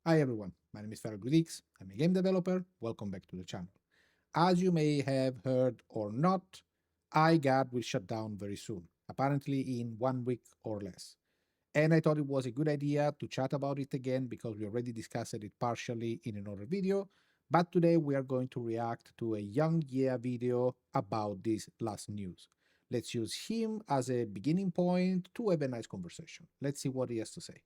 Hi everyone, my name is Faragudix. I'm a game developer. Welcome back to the channel. As you may have heard or not, Highguard will shut down very soon, apparently in 1 week or less. And I thought it was a good idea to chat about it again because we already discussed it partially in another video. But today we are going to react to a Young Yeah video about this last news. Let's use him as a beginning point to have a nice conversation. Let's see what he has to say.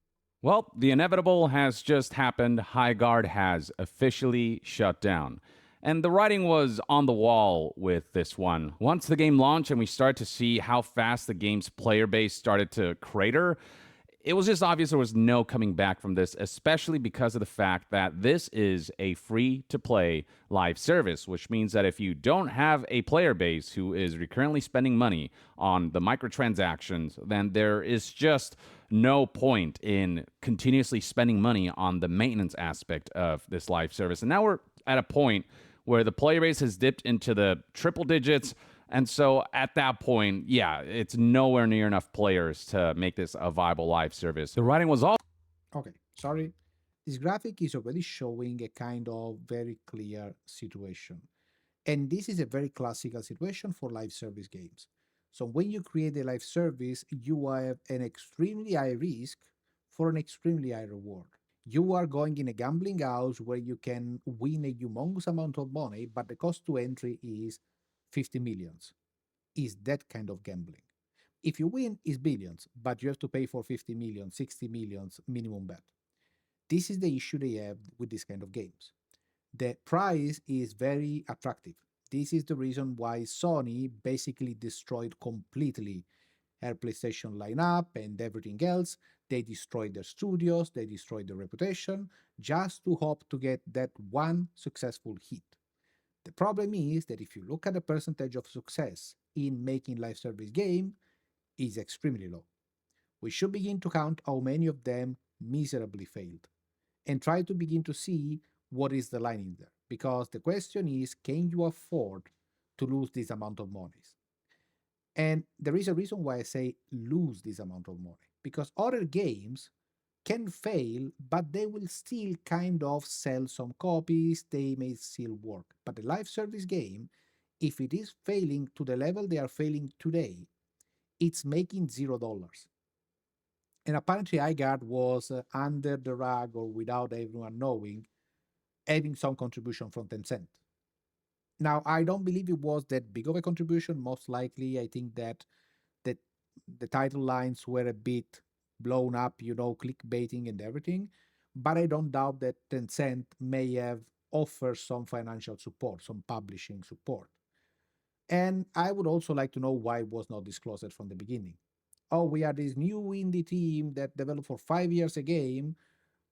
Well, the inevitable has just happened. Highguard has officially shut down. And the writing was on the wall with this one. Once the game launched and we started to see how fast the game's player base started to crater, it was just obvious there was no coming back from this, especially because of the fact that this is a free to play live service, which means that if you don't have a player base who is recurrently spending money on the microtransactions, then there is just no point in continuously spending money on the maintenance aspect of this live service. And now we're at a point where the player base has dipped into the triple digits. And so at that point, yeah, it's nowhere near enough players to make this a viable live service. The writing was all. Okay, sorry. This graphic is already showing a kind of very clear situation. And this is a very classical situation for live service games. So when you create a live service, you have an extremely high risk for an extremely high reward. You are going in a gambling house where you can win a humongous amount of money, but the cost to entry is 50 millions. Is that kind of gambling? If you win, is billions, but you have to pay for 50 million, 60 millions minimum bet. This is the issue they have with this kind of games. The price is very attractive. This is the reason why Sony basically destroyed completely her PlayStation lineup and everything else. They destroyed their studios, they destroyed their reputation, just to hope to get that one successful hit. The problem is that if you look at the percentage of success in making live service game, is extremely low. We should begin to count how many of them miserably failed and try to begin to see what is the line in there. Because the question is, can you afford to lose this amount of money? And there is a reason why I say lose this amount of money. Because other games can fail, but they will still kind of sell some copies, they may still work. But the live service game, if it is failing to the level they are failing today, it's making $0. And apparently, iGuard was under the rug or without everyone knowing, having some contribution from Tencent. Now, I don't believe it was that big of a contribution. Most likely, I think that that the title lines were a bit blown up, clickbaiting and everything. But I don't doubt that Tencent may have offered some financial support, some publishing support. And I would also like to know why it was not disclosed from the beginning. Oh, we are this new indie team that developed for 5 years a game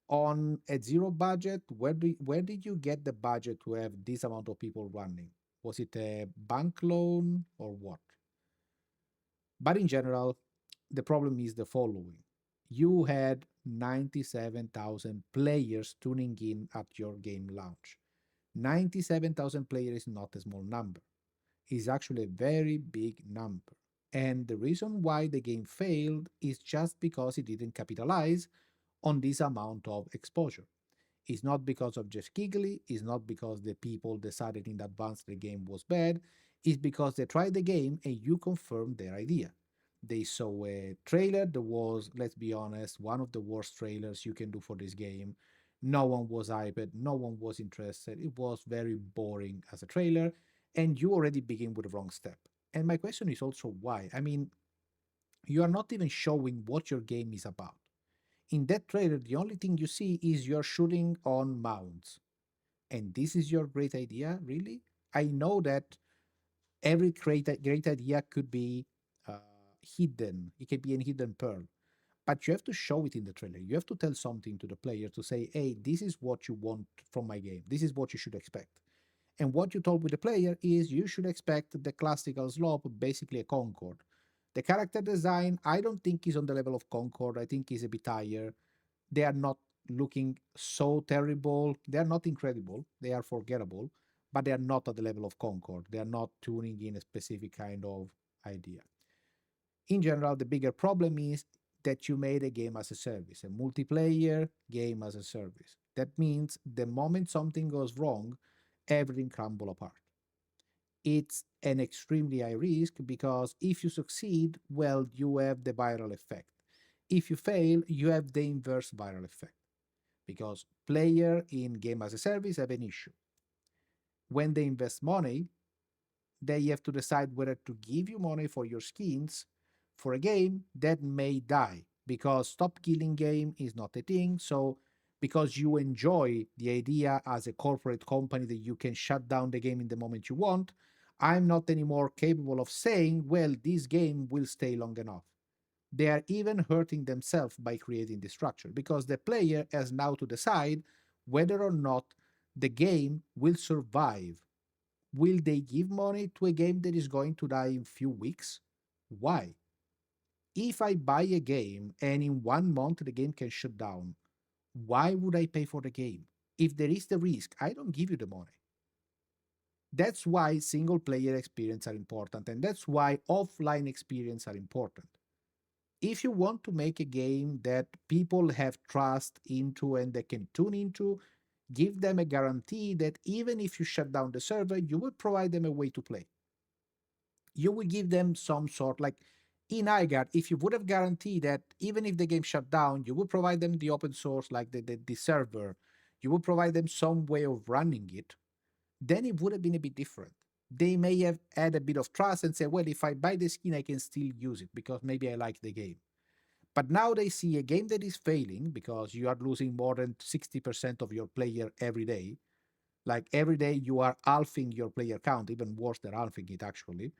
on a zero budget. Where did you get the budget to have this amount of people running? Was it a bank loan or what? But in general, the problem is the following. You had 97,000 players tuning in at your game launch. 97,000 players is not a small number. It's actually a very big number. And the reason why the game failed is just because it didn't capitalize on this amount of exposure. It's not because of just giggly, it's not because the people decided in advance the game was bad, it's because they tried the game and you confirmed their idea. They saw a trailer that was, let's be honest, one of the worst trailers you can do for this game. No one was hyped, no one was interested. It was very boring as a trailer, and you already begin with the wrong step. And my question is also why? I mean, you are not even showing what your game is about. In that trailer, the only thing you see is you're shooting on mounts. And this is your great idea, really? I know that every great idea could be uh, hidden. It can be a hidden pearl. But you have to show it in the trailer. You have to tell something to the player to say, hey, this is what you want from my game. This is what you should expect. And what you told with the player is you should expect the classical slope, basically a Concord. The character design, I don't think is on the level of Concord. I think is a bit higher. They are not looking so terrible. They are not incredible. They are forgettable, but they are not at the level of Concord. They are not tuning in a specific kind of idea. In general, the bigger problem is that you made a game as a service, a multiplayer game as a service. That means the moment something goes wrong, everything crumble apart. It's an extremely high risk because if you succeed, well, you have the viral effect. If you fail, you have the inverse viral effect because player in game as a service have an issue. When they invest money, they have to decide whether to give you money for your skins for a game that may die because stop killing game is not a thing. So because you enjoy the idea as a corporate company that you can shut down the game in the moment you want, I'm not anymore capable of saying, well, this game will stay long enough. They are even hurting themselves by creating this structure because the player has now to decide whether or not the game will survive. Will they give money to a game that is going to die in few weeks? Why? If I buy a game and in 1 month the game can shut down, why would I pay for the game? If there is the risk, I don't give you the money. That's why single player experience are important, and that's why offline experience are important. If you want to make a game that people have trust into and they can tune into, give them a guarantee that even if you shut down the server, you will provide them a way to play. You will give them some sort like in Highguard, if you would have guaranteed that even if the game shut down, you would provide them the open source, like the server, you would provide them some way of running it, then it would have been a bit different. They may have had a bit of trust and say, well, if I buy the skin, I can still use it because maybe I like the game. But now they see a game that is failing because you are losing more than 60% of your player every day. Like every day you are halving your player count, even worse than halving it actually.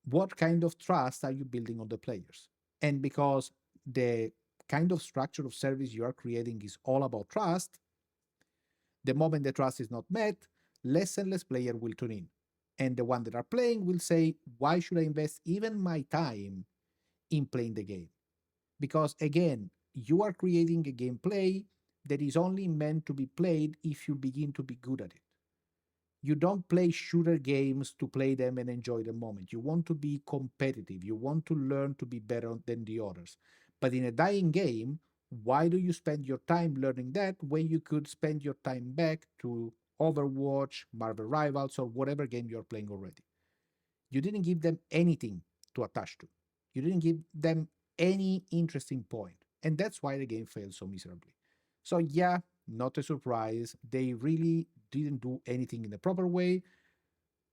What kind of trust are you building on the players? And because the kind of structure of service you are creating is all about trust, the moment the trust is not met, less and less players will tune in. And the ones that are playing will say, why should I invest even my time in playing the game? Because again, you are creating a gameplay that is only meant to be played if you begin to be good at it. You don't play shooter games to play them and enjoy the moment. You want to be competitive. You want to learn to be better than the others. But in a dying game, why do you spend your time learning that when you could spend your time back to Overwatch, Marvel Rivals, or whatever game you're playing already? You didn't give them anything to attach to. You didn't give them any interesting point. And that's why the game failed so miserably. So, yeah, not a surprise. They really didn't do anything in the proper way.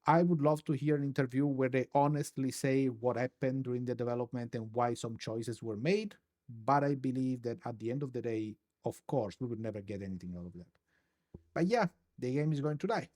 I would love to hear an interview where they honestly say what happened during the development and why some choices were made. But I believe that at the end of the day, of course, we would never get anything out of that. But yeah, the game is going to die.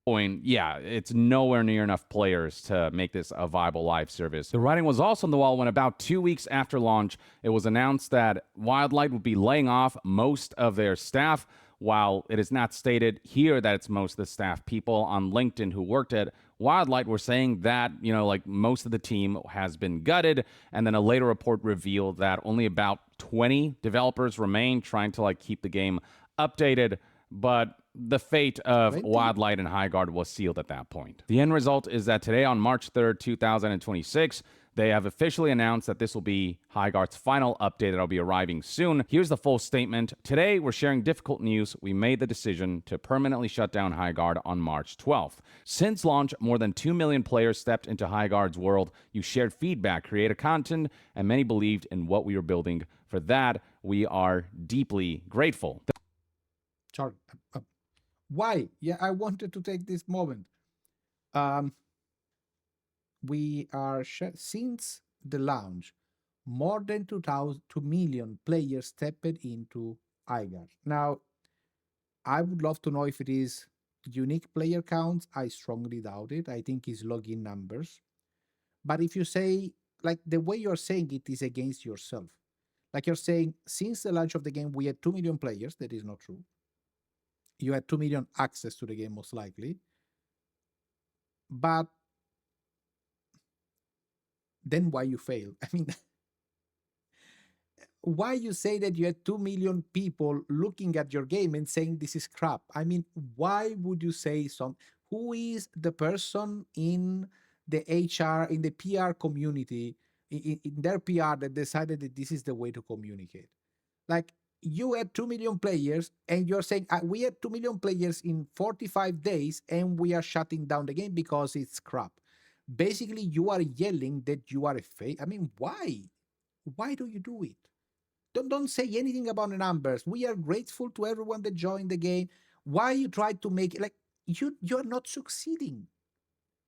Point, yeah, it's nowhere near enough players to make this a viable live service. The writing was also on the wall when about 2 weeks after launch, it was announced that Wildlight would be laying off most of their staff. While it is not stated here that it's most of the staff, people on LinkedIn who worked at Wildlight were saying that, like most of the team has been gutted. And then a later report revealed that only about 20 developers remain trying to keep the game updated. But the fate of 20? Wildlight and Highguard was sealed at that point. The end result is that today, on March 3rd, 2026, they have officially announced that this will be Highguard's final update that'll be arriving soon. Here's the full statement. Today, we're sharing difficult news. We made the decision to permanently shut down Highguard on March 12th. Since launch, more than 2 million players stepped into Highguard's world. You shared feedback, created content, and many believed in what we were building. For that, we are deeply grateful. Sorry. Why? Yeah, I wanted to take this moment. Um, we are since the launch, more than 2 million players stepped into Highguard. Now, I would love to know if it is unique player counts. I strongly doubt it. I think it's login numbers. But if you say, like the way you're saying it is against yourself. Like you're saying, since the launch of the game, we had 2 million players. That is not true. You had 2 million access to the game, most likely. But then why you fail? I mean, why you say that you had 2 million people looking at your game and saying this is crap? I mean, why would you say some? Who is the person in the HR, in the PR community, in their PR that decided that this is the way to communicate? Like, You had 2 million players, and you're saying we had 2 million players in 45 days, and we are shutting down the game because it's crap. Basically, you are yelling that you are a fake. I mean, why? Why do you do it? Don't say anything about the numbers. We are grateful to everyone that joined the game. Why you try to make it like you're not succeeding?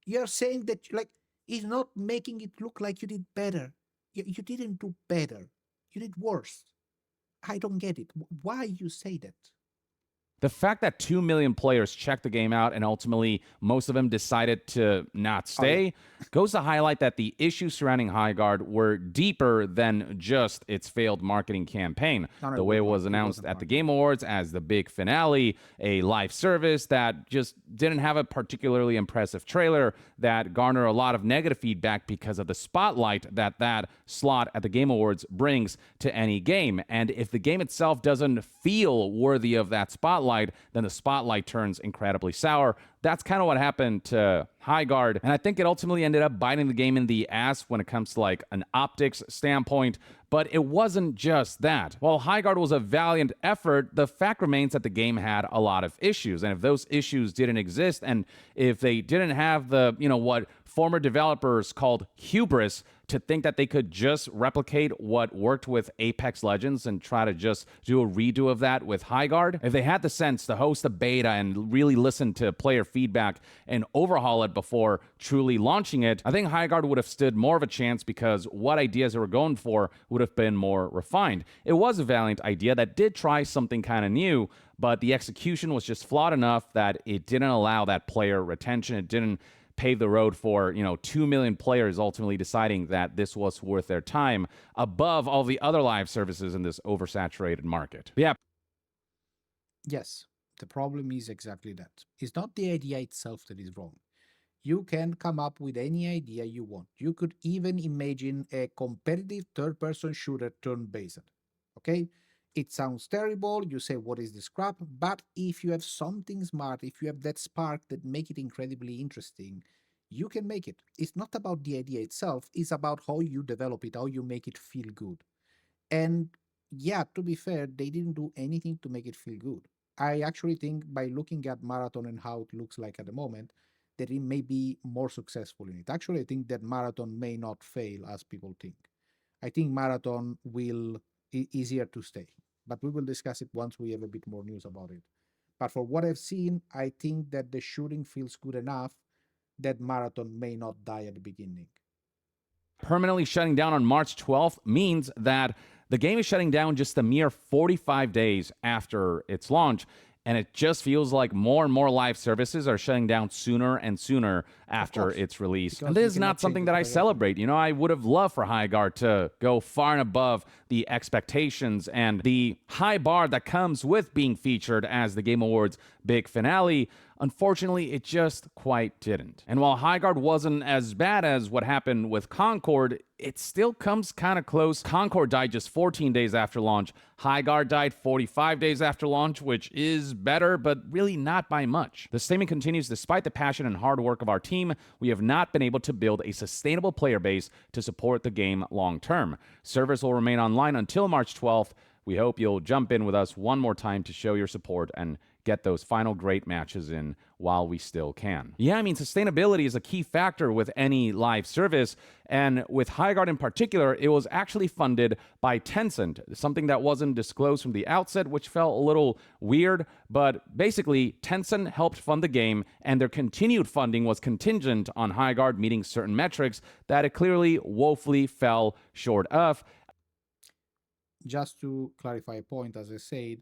You're saying that like it's not making it look like you did better. You didn't do better. You did worse. I don't get it. Why you say that? The fact that 2 million players checked the game out and ultimately most of them decided to not Oh yeah, stay goes to highlight that the issues surrounding Highguard were deeper than just its failed marketing campaign. no, no, The it way it was not. was It announced wasn't at the marketing. Game Awards as the big finale, a live service that just didn't have a particularly impressive trailer that garnered a lot of negative feedback because of the spotlight that that slot at the Game Awards brings to any game. And if the game itself doesn't feel worthy of that spotlight, then the spotlight turns incredibly sour. That's kind of what happened to Highguard, and I think it ultimately ended up biting the game in the ass when it comes to like an optics standpoint. But it wasn't just that. While Highguard was a valiant effort, the fact remains that the game had a lot of issues. And if those issues didn't exist, and if they didn't have the, what former developers called hubris to think that they could just replicate what worked with Apex Legends and try to just do a redo of that with Highguard, if they had the sense to host a beta and really listen to player feedback and overhaul it before truly launching it, I think Highguard would have stood more of a chance because what ideas they were going for would have been more refined. It was a valiant idea that did try something kind of new, but the execution was just flawed enough that it didn't allow that player retention. It didn't pave the road for 2 million players ultimately deciding that this was worth their time above all the other live services in this oversaturated market. But yeah. Yes, the problem is exactly that. It's not the idea itself that is wrong. You can come up with any idea you want. You could even imagine a competitive third person shooter turn based. Okay? It sounds terrible. You say, what is this crap? But if you have something smart, if you have that spark that make it incredibly interesting, you can make it. It's not about the idea itself, it's about how you develop it, how you make it feel good. And yeah, to be fair, they didn't do anything to make it feel good. I actually think by looking at Marathon and how it looks like at the moment, that it may be more successful in it. Actually, I think that Marathon may not fail as people think. I think Marathon will easier to stay, but we will discuss it once we have a bit more news about it. But for what I've seen, I think that the shooting feels good enough that Marathon may not die at the beginning. Permanently shutting down on March 12th means that the game is shutting down just a mere 45 days after its launch. And it just feels like more and more live services are shutting down sooner and sooner Of after course, its release. And because you this is cannot not change something the that I trajectory. celebrate. I would have loved for Highguard to go far and above the expectations and the high bar that comes with being featured as the Game Awards big finale. Unfortunately, it just quite didn't. And while Highguard wasn't as bad as what happened with Concord, it still comes kind of close. Concord died just 14 days after launch. Highguard died 45 days after launch, which is better, but really not by much. The statement continues, despite the passion and hard work of our team, we have not been able to build a sustainable player base to support the game long term. Servers will remain online until March 12th. We hope you'll jump in with us one more time to show your support and get those final great matches in while we still can. Yeah, I mean, sustainability is a key factor with any live service. And with Highguard in particular, it was actually funded by Tencent, something that wasn't disclosed from the outset, which felt a little weird. But basically, Tencent helped fund the game, and their continued funding was contingent on Highguard meeting certain metrics that it clearly woefully fell short of. Just to clarify a point, as I said,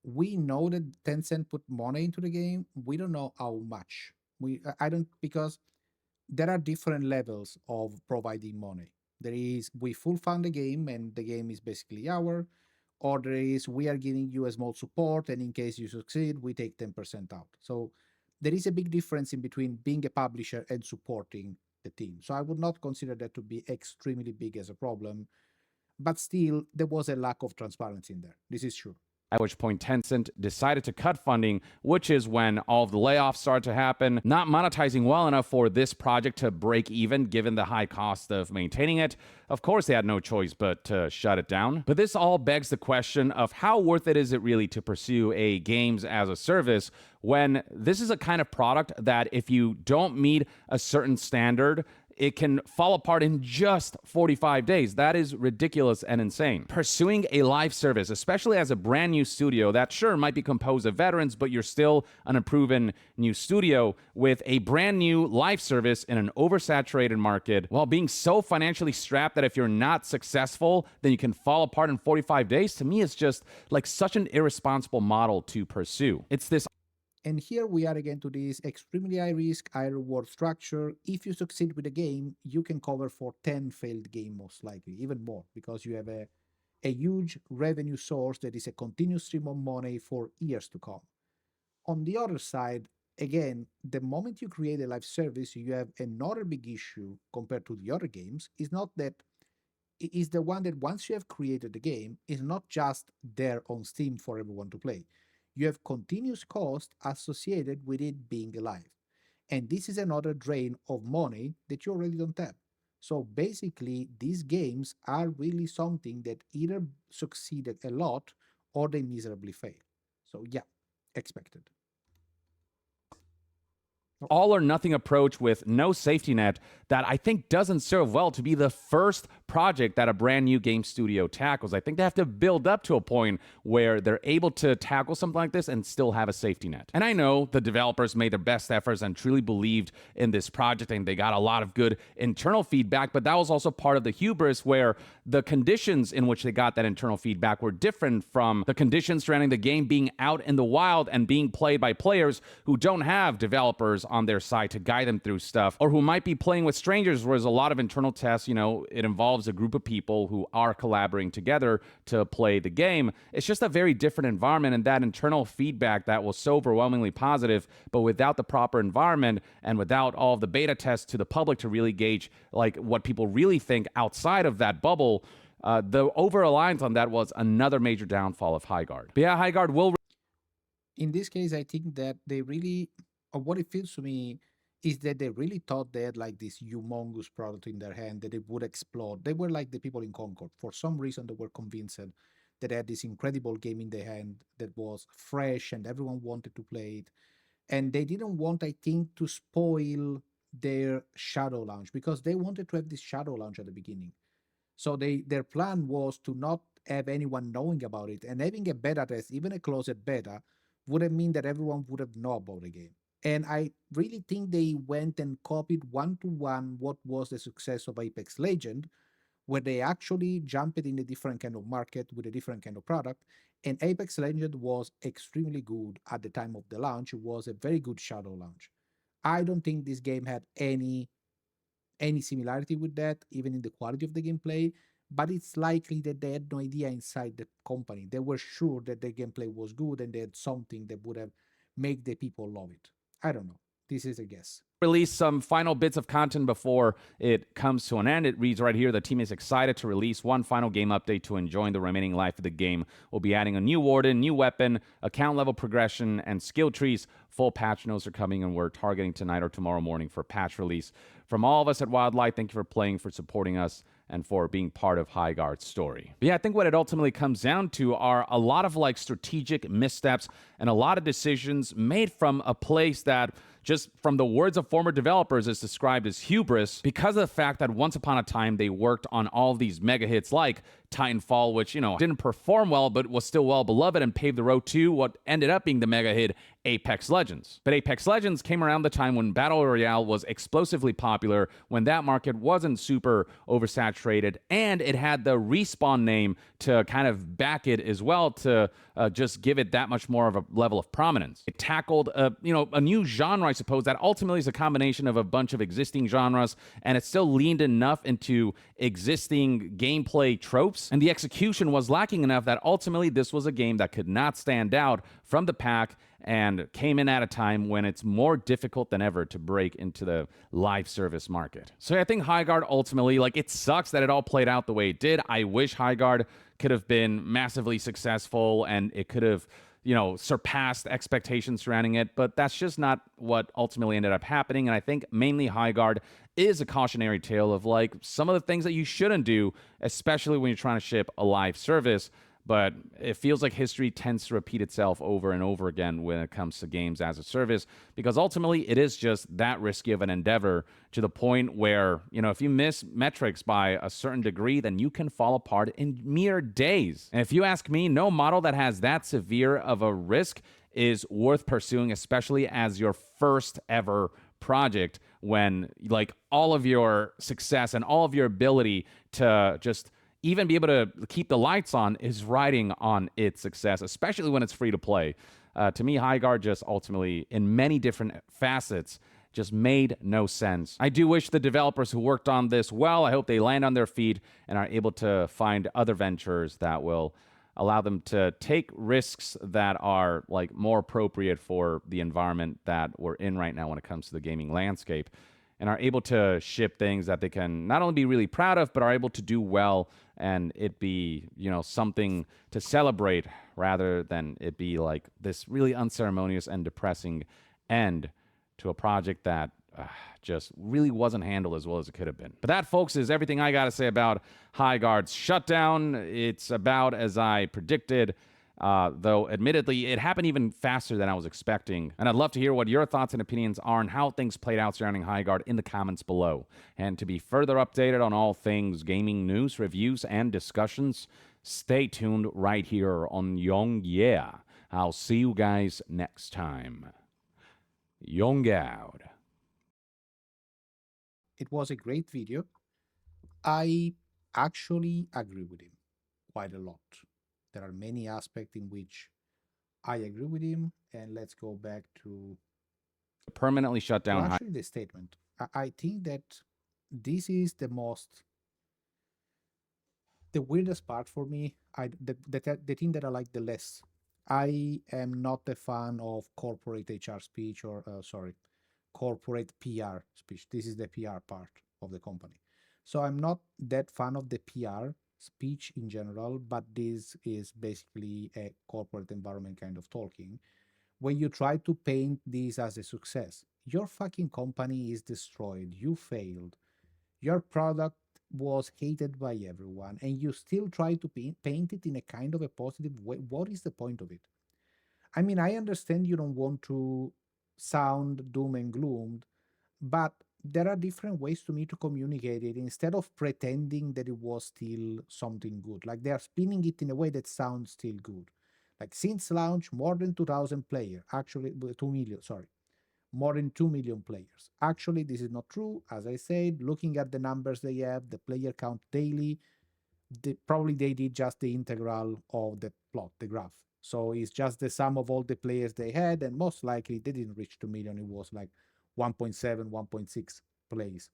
we know that Tencent put money into the game. We don't know how much. I don't, because there are different levels of providing money. There is we full fund the game and the game is basically our, or there is we are giving you a small support and in case you succeed, we take 10% out. So there is a big difference in between being a publisher and supporting the team. So I would not consider that to be extremely big as a problem, but still there was a lack of transparency in there. This is true. at which point Tencent decided to cut funding, which is when all of the layoffs started to happen, not monetizing well enough for this project to break even given the high cost of maintaining it. Of course, they had no choice but to shut it down. But this all begs the question of how worth it is it really to pursue a games as a service when this is a kind of product that if you don't meet a certain standard, it can fall apart in just 45 days. That is ridiculous and insane. Pursuing a live service, especially as a brand new studio that sure might be composed of veterans, but you're still an unproven new studio with a brand new live service in an oversaturated market while being so financially strapped that if you're not successful, then you can fall apart in 45 days. To me, it's just like such an irresponsible model to pursue. It's this. And here we are again to this extremely high risk, high reward structure. If you succeed with a game, you can cover for 10 failed game most likely, even more, because you have a huge revenue source that is a continuous stream of money for years to come. On the other side, again, the moment you create a live service, you have another big issue compared to the other games, is not that is the one that once you have created the game, is not just there on Steam for everyone to play. You have continuous cost associated with it being alive. And this is another drain of money that you already don't have. So basically, these games are really something that either succeeded a lot or they miserably fail. So yeah, expected. All or nothing approach with no safety net that I think doesn't serve well to be the first project that a brand new game studio tackles. I think they have to build up to a point where they're able to tackle something like this and still have a safety net. And I know the developers made their best efforts and truly believed in this project and they got a lot of good internal feedback, but that was also part of the hubris where the conditions in which they got that internal feedback were different from the conditions surrounding the game being out in the wild and being played by players who don't have developers on their side to guide them through stuff, or who might be playing with strangers, whereas a lot of internal tests, it involves a group of people who are collaborating together to play the game. It's just a very different environment, and that internal feedback that was so overwhelmingly positive, but without the proper environment and without all of the beta tests to the public to really gauge like what people really think outside of that bubble, the over-reliance on that was another major downfall of Highguard. But yeah, Highguard will. In this case, I think that they really, or what it feels to me, is that they really thought they had like this humongous product in their hand that it would explode. They were like the people in Concord. For some reason, they were convinced that they had this incredible game in their hand that was fresh and everyone wanted to play it. And they didn't want, I think, to spoil their shadow launch because they wanted to have this shadow launch at the beginning. So their plan was to not have anyone knowing about it, and having a beta test, even a closed beta, would have mean that everyone would have known about the game. And I really think they went and copied one to one what was the success of Apex Legend, where they actually jumped in a different kind of market with a different kind of product. And Apex Legend was extremely good at the time of the launch. It was a very good shadow launch. I don't think this game had any similarity with that, even in the quality of the gameplay, but it's likely that they had no idea inside the company. They were sure that the gameplay was good and they had something that would have made the people love it. I don't know. This is a guess. Release some final bits of content before it comes to an end. It reads right here, the team is excited to release one final game update to enjoy the remaining life of the game. We'll be adding a new warden, new weapon, account level progression, and skill trees. Full patch notes are coming, and we're targeting tonight or tomorrow morning for patch release. From all of us at Wildlight, thank you for playing, for supporting us, and for being part of Highguard's story. But yeah, I think what it ultimately comes down to are a lot of like strategic missteps and a lot of decisions made from a place that, just from the words of former developers, is described as hubris because of the fact that once upon a time they worked on all of these mega hits like Titanfall, which, didn't perform well, but was still well beloved and paved the road to what ended up being the mega hit Apex Legends. But Apex Legends came around the time when Battle Royale was explosively popular, when that market wasn't super oversaturated, and it had the Respawn name to kind of back it as well, to just give it that much more of a level of prominence. It tackled a new genre, I suppose, that ultimately is a combination of a bunch of existing genres, and it still leaned enough into existing gameplay tropes, and the execution was lacking enough that ultimately this was a game that could not stand out from the pack and came in at a time when it's more difficult than ever to break into the live service market. So I think Highguard ultimately, it sucks that it all played out the way it did. I wish Highguard could have been massively successful and it could have, surpassed expectations surrounding it. But that's just not what ultimately ended up happening. And I think mainly Highguard is a cautionary tale of like some of the things that you shouldn't do, especially when you're trying to ship a live service. But it feels like history tends to repeat itself over and over again when it comes to games as a service, because ultimately it is just that risky of an endeavor to the point where, if you miss metrics by a certain degree, then you can fall apart in mere days. And if you ask me, no model that has that severe of a risk is worth pursuing, especially as your first ever project, when like all of your success and all of your ability to just even be able to keep the lights on is riding on its success, especially when it's free to play. To me, Highguard just ultimately, in many different facets, just made no sense. I do wish the developers who worked on this well. I hope they land on their feet and are able to find other ventures that will allow them to take risks that are like more appropriate for the environment that we're in right now when it comes to the gaming landscape, and are able to ship things that they can not only be really proud of, but are able to do well and it be, something to celebrate rather than it be like this really unceremonious and depressing end to a project that just really wasn't handled as well as it could have been. But that, folks, is everything I got to say about Highguard's shutdown. It's about as I predicted. Though, admittedly, it happened even faster than I was expecting. And I'd love to hear what your thoughts and opinions are on how things played out surrounding Highguard in the comments below. And to be further updated on all things gaming news, reviews, and discussions, stay tuned right here on Young Yeah. I'll see you guys next time. Young out. It was a great video. I actually agree with him quite a lot. There are many aspects in which I agree with him. And let's go back to Permanently shut down actually the statement. I think that this is the weirdest part for me. The thing that I like the less. I am not a fan of corporate HR speech or sorry, corporate PR speech. This is the PR part of the company. So I'm not that fan of the PR speech in general, but this is basically a corporate environment kind of talking. When you try to paint this as a success, your fucking company is destroyed, you failed, your product was hated by everyone, and you still try to paint it in a kind of a positive way. What is the point of it? I mean, I understand you don't want to sound doom and gloom, but there are different ways to me to communicate it instead of pretending that it was still something good. Like they are spinning it in a way that sounds still good. Like since launch, more than 2,000 players, actually 2 million, sorry, more than 2 million players. Actually, this is not true. As I said, looking at the numbers they have, the player count daily, probably they did just the integral of the plot, the graph. So it's just the sum of all the players they had, and most likely they didn't reach 2 million. It was like 1.7, 1.6 plays.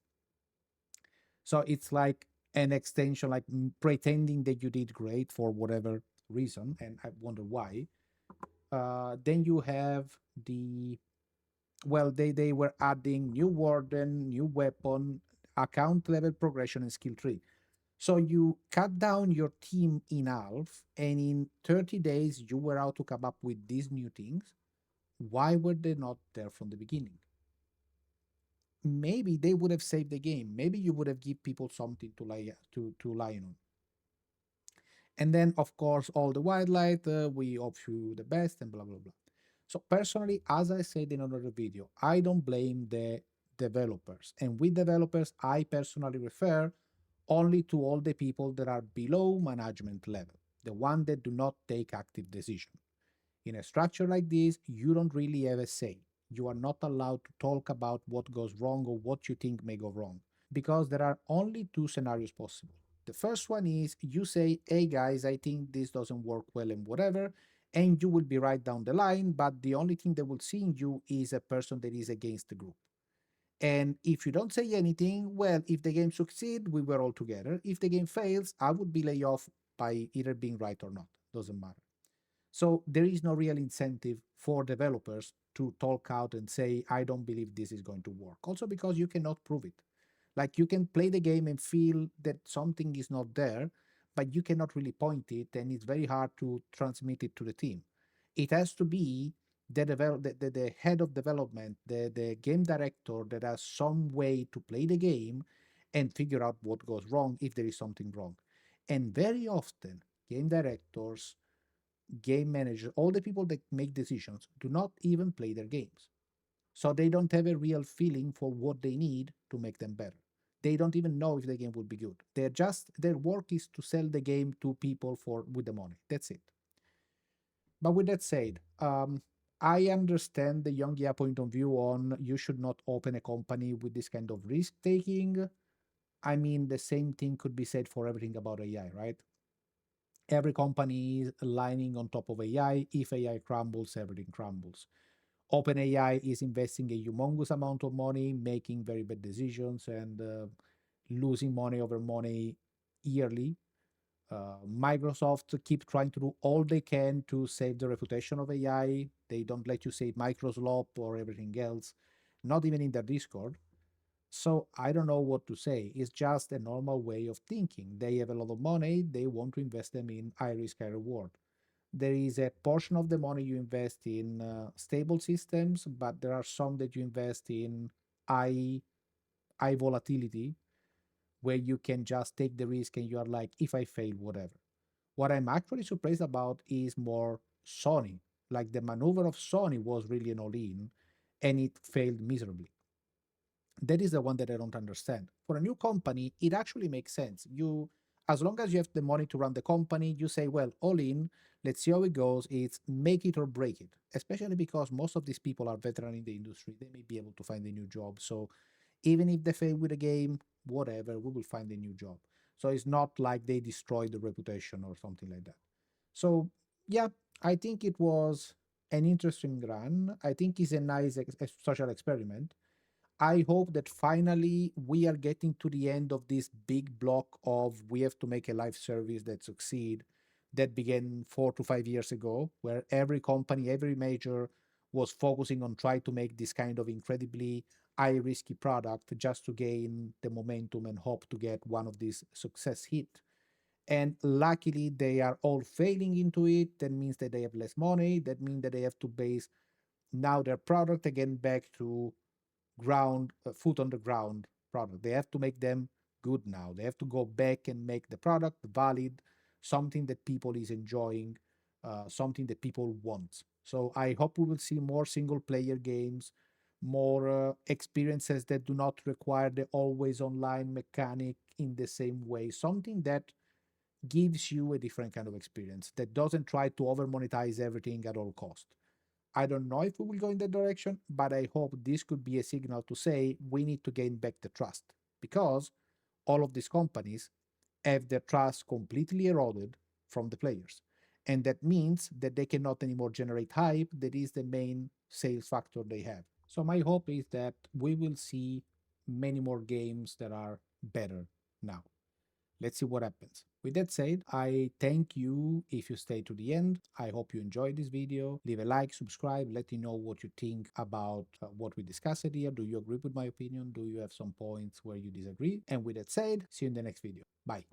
So it's like an extension, like pretending that you did great for whatever reason, and I wonder why. Then you have the well, they were adding new warden, new weapon, account level progression, and skill tree. So you cut down your team in half, and in 30 days you were out to come up with these new things. Why were they not there from the beginning? Maybe they would have saved the game. Maybe you would have give people something to lie on. And then, of course, all the wildlife, we wish you the best and blah, blah, blah. So personally, as I said in another video, I don't blame the developers. And with developers, I personally refer only to all the people that are below management level, the one that do not take active decision. In a structure like this, you don't really have a say. You are not allowed to talk about what goes wrong or what you think may go wrong, because there are only two scenarios possible. The first one is you say, hey guys, I think this doesn't work well and whatever, and you will be right down the line, but the only thing they will see in you is a person that is against the group. And if you don't say anything, well, if the game succeeds, we were all together. If the game fails, I would be laid off by either being right or not. Doesn't matter. So there is no real incentive for developers to talk out and say, I don't believe this is going to work. Also because you cannot prove it. Like you can play the game and feel that something is not there, but you cannot really point it, and it's very hard to transmit it to the team. It has to be the head of development, the game director that has some way to play the game and figure out what goes wrong if there is something wrong. And very often, game directors, game managers, all the people that make decisions do not even play their games. So they don't have a real feeling for what they need to make them better. They don't even know if the game will be good. They're just their work is to sell the game to people for with the money. That's it. But with that said, I understand the young Gia point of view on you should not open a company with this kind of risk taking. I mean, the same thing could be said for everything about AI, right? Every company is lining on top of AI. If AI crumbles, everything crumbles. OpenAI is investing a humongous amount of money, making very bad decisions, and losing money over money yearly. Microsoft keep trying to do all they can to save the reputation of AI. They don't let you say Microslop or everything else, not even in their Discord. So I don't know what to say. It's just a normal way of thinking. They have a lot of money. They want to invest them in high risk, high reward. There is a portion of the money you invest in stable systems, but there are some that you invest in high high volatility, where you can just take the risk and you are like, if I fail, whatever. What I'm actually surprised about is more Sony. Like the maneuver of Sony was really an all-in, and it failed miserably. That is the one that I don't understand. For a new company, it actually makes sense. You, as long as you have the money to run the company, you say, well, all in, let's see how it goes. It's make it or break it, especially because most of these people are veteran in the industry. They may be able to find a new job. So even if they fail with a game, whatever, we will find a new job. So it's not like they destroyed the reputation or something like that. So yeah, I think it was an interesting run. I think it's a nice social experiment. I hope that finally we are getting to the end of this big block of we have to make a live service that succeed that began 4 to 5 years ago, where every company, every major was focusing on trying to make this kind of incredibly high risky product just to gain the momentum and hope to get one of these success hit. And luckily they are all failing into it. That means that they have less money. That means that they have to base now their product again back to ground foot on the ground product. They have to make them good now. They have to go back and make the product valid, something that people is enjoying, something that people want. So I hope we will see more single player games, more experiences that do not require the always online mechanic in the same way, something that gives you a different kind of experience that doesn't try to over monetize everything at all cost. I don't know if we will go in that direction, but I hope this could be a signal to say we need to gain back the trust, because all of these companies have their trust completely eroded from the players. And that means that they cannot anymore generate hype. That is the main sales factor they have. So my hope is that we will see many more games that are better now. Let's see what happens. With that said, I thank you if you stay to the end. I hope you enjoyed this video. Leave a like, subscribe, let me know what you think about what we discussed here. Do you agree with my opinion? Do you have some points where you disagree? And with that said, see you in the next video. Bye.